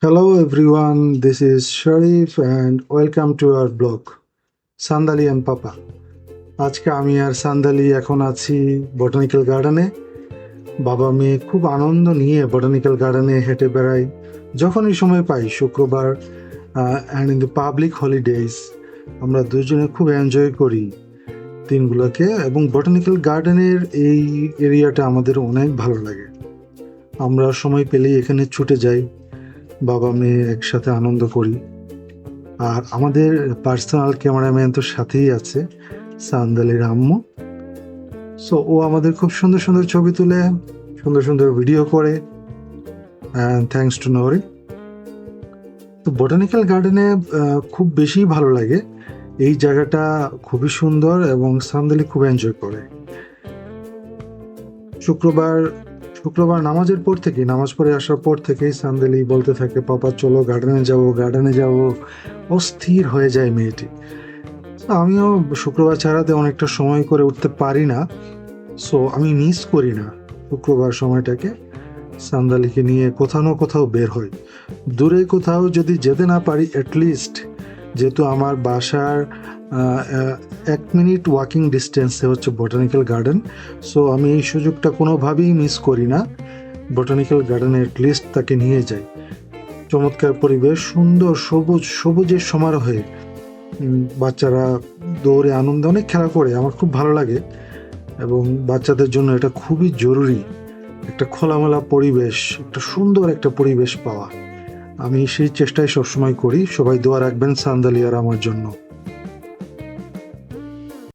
Hello everyone, this is Sharif and welcome to our blog Sandali and Papa. আজকে আমি আর সান্দালি এখন আছি botanical গার্ডেনে। বাবা মেয়ে খুব আনন্দ নিয়ে বটানিক্যাল গার্ডেনে হেঁটে বেড়াই যখনই সময় পাই। শুক্রবার and in the public holidays আমরা দুজনে খুব এনজয় করি দিনগুলোকে, এবং বটানিক্যাল গার্ডেনের এই এরিয়াটা আমাদের অনেক ভালো লাগে। আমরা সময় পেলেই এখানে ছুটে যাই, বাবা মেয়ে একসাথে আনন্দ করি। আর আমাদের পার্সোনাল ক্যামেরাম্যান তো সাথেই আছে, সান্দালির আম্মু। সো ও আমাদের খুব সুন্দর সুন্দর ছবি তুলে, সুন্দর সুন্দর ভিডিও করে, অ্যান্ড থ্যাঙ্কস টু নরি। তো বটানিক্যাল গার্ডেনে খুব বেশি ভালো লাগে। এই জায়গাটা খুবই সুন্দর এবং সান্দালি খুব এনজয় করে। শুক্রবার নামাজের পর থেকে, নামাজ পড়ে আসার পর থেকেই সান্দালি বলতে থাকে, পাপা চলো গার্ডেনে যাব। অস্থির হয়ে যায় মেয়েটি। আমিও শুক্রবার ছাড়াতে অনেকটা সময় করে উঠতে পারি না, সো আমি মিস করি না শুক্রবার সময়টাকে। সান্দালিকে নিয়ে কোথাও না কোথাও বের হই, দূরে কোথাও যদি যেতে না পারি, অ্যাটলিস্ট যেহেতু আমার বাসার 1 মিনিট ওয়াকিং ডিস্টেন্সে হচ্ছে বটানিক্যাল গার্ডেন, সো আমি এই সুযোগটা কোনোভাবেই মিস করি না। বটানিক্যাল গার্ডেনে অ্যাটলিস্ট তাকে নিয়ে যাই। চমৎকার পরিবেশ, সুন্দর সবুজের সমারোহে বাচ্চারা দৌড়ে আনন্দে অনেক খেলা করে, আমার খুব ভালো লাগে। এবং বাচ্চাদের জন্য এটা খুবই জরুরি, একটা খোলামেলা পরিবেশ, একটা সুন্দর একটা পরিবেশ পাওয়া। আমি সেই চেষ্টাই সবসময় করি। সবাই দোয়া রাখবেন সান্দালি আর আমার জন্য।